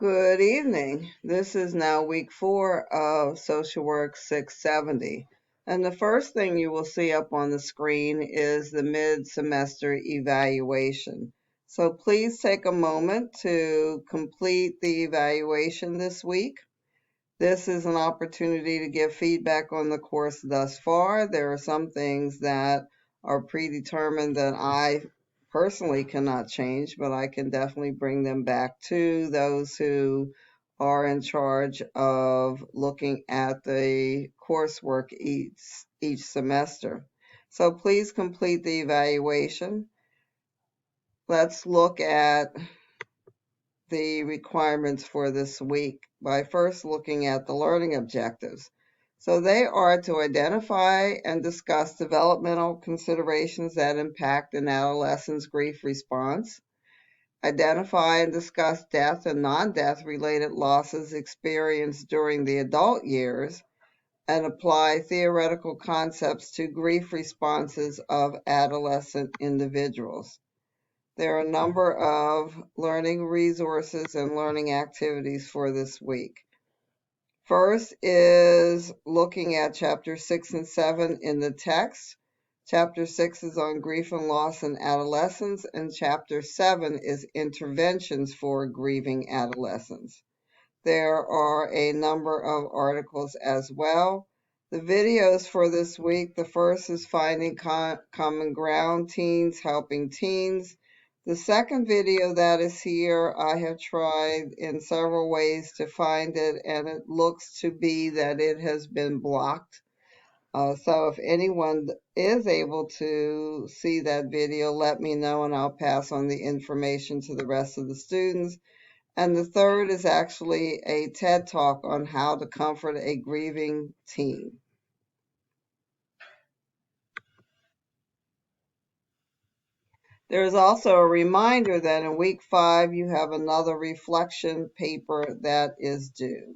Good evening. This is now week 4 of Social Work 670. And the first thing you will see up on the screen is the mid-semester evaluation. So please take a moment to complete the evaluation this week. This is an opportunity to give feedback on the course thus far. There are some things that are predetermined that I personally cannot change, but I can definitely bring them back to those who are in charge of looking at the coursework each semester. So please complete the evaluation. Let's look at the requirements for this week by first looking at the learning objectives. So they are to identify and discuss developmental considerations that impact an adolescent's grief response, identify and discuss death and non-death related losses experienced during the adult years, and apply theoretical concepts to grief responses of adolescent individuals. There are a number of learning resources and learning activities for this week. First is looking at chapter 6 and 7 in the text. Chapter 6 is on grief and loss in adolescence, and chapter 7 is interventions for grieving adolescents. There are a number of articles as well. The videos for this week, the first is Finding Common Ground, Teens Helping Teens. The second video that is here, I have tried in several ways to find it, and it looks to be that it has been blocked. So if anyone is able to see that video, let me know and I'll pass on the information to the rest of the students. And the third is actually a TED Talk on how to comfort a grieving teen. There is also a reminder that in week 5, you have another reflection paper that is due.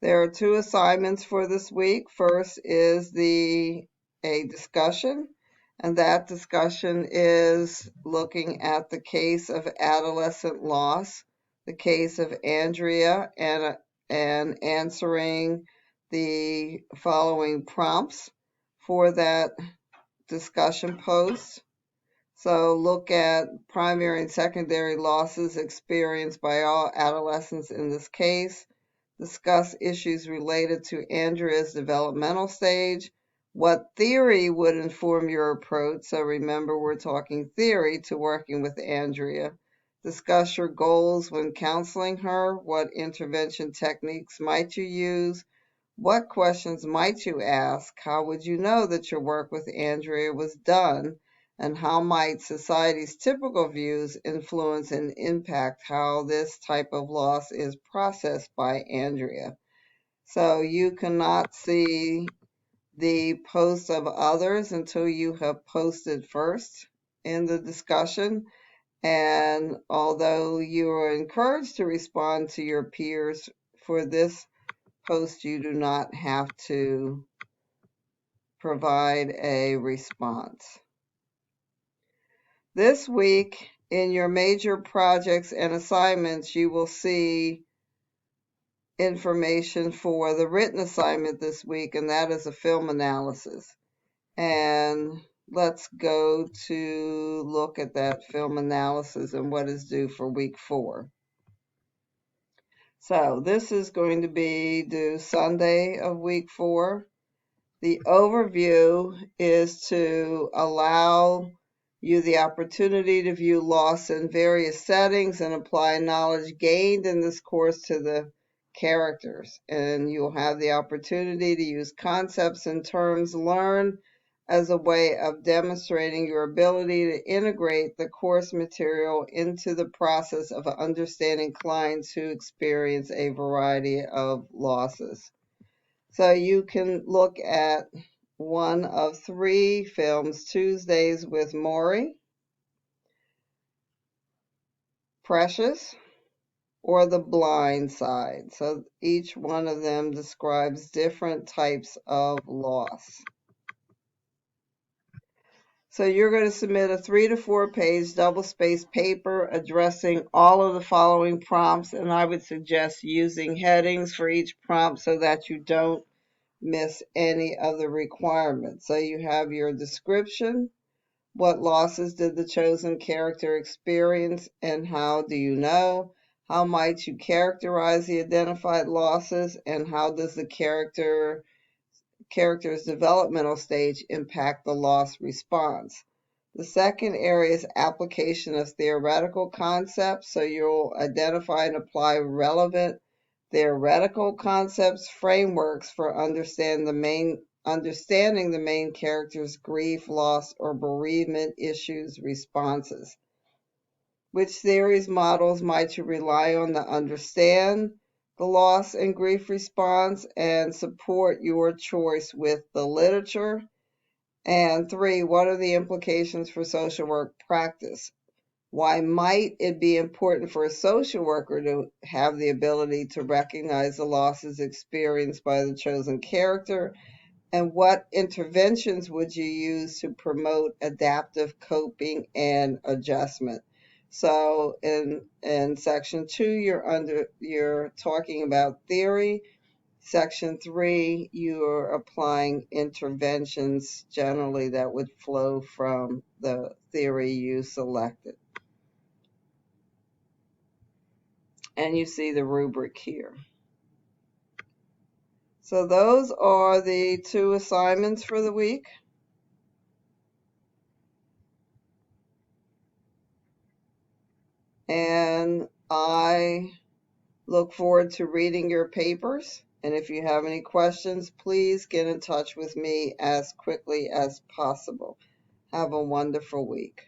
There are 2 assignments for this week. First is a discussion, and that discussion is looking at the case of adolescent loss, the case of Andrea, and answering the following prompts for that discussion post. So look at primary and secondary losses experienced by all adolescents in this case. Discuss issues related to Andrea's developmental stage. What theory would inform your approach? So remember, we're talking theory to working with Andrea. Discuss your goals when counseling her. What intervention techniques might you use? What questions might you ask? How would you know that your work with Andrea was done? And how might society's typical views influence and impact how this type of loss is processed by Andrea? So you cannot see the posts of others until you have posted first in the discussion. And although you are encouraged to respond to your peers for this post, you do not have to provide a response. This week, in your major projects and assignments, you will see information for the written assignment this week, and that is a film analysis. And let's go to look at that film analysis and what is due for week 4. So this is going to be due Sunday of week 4. The overview is to allow you the opportunity to view loss in various settings and apply knowledge gained in this course to the characters. And you'll have the opportunity to use concepts and terms learned as a way of demonstrating your ability to integrate the course material into the process of understanding clients who experience a variety of losses. So you can look at one of 3 films, Tuesdays with Maury, Precious, or The Blind Side. So each one of them describes different types of loss. So you're going to submit a 3 to 4 page double-spaced paper addressing all of the following prompts, and I would suggest using headings for each prompt so that you don't miss any of the requirements. So you have your description. What losses did the chosen character experience and how do you know? How might you characterize the identified losses, and how does the character's developmental stage impact the loss response? The second area is application of theoretical concepts. So you'll identify and apply relevant theoretical concepts, frameworks for understanding the main character's grief, loss, or bereavement issues, responses. Which theories, models might you rely on to understand the loss and grief response and support your choice with the literature? And 3, what are the implications for social work practice? Why might it be important for a social worker to have the ability to recognize the losses experienced by the chosen character? And what interventions would you use to promote adaptive coping and adjustment? So in section 2, you're talking about theory. Section 3, you are applying interventions generally that would flow from the theory you selected. And you see the rubric here. So those are the 2 assignments for the week. And I look forward to reading your papers. And if you have any questions, please get in touch with me as quickly as possible. Have a wonderful week.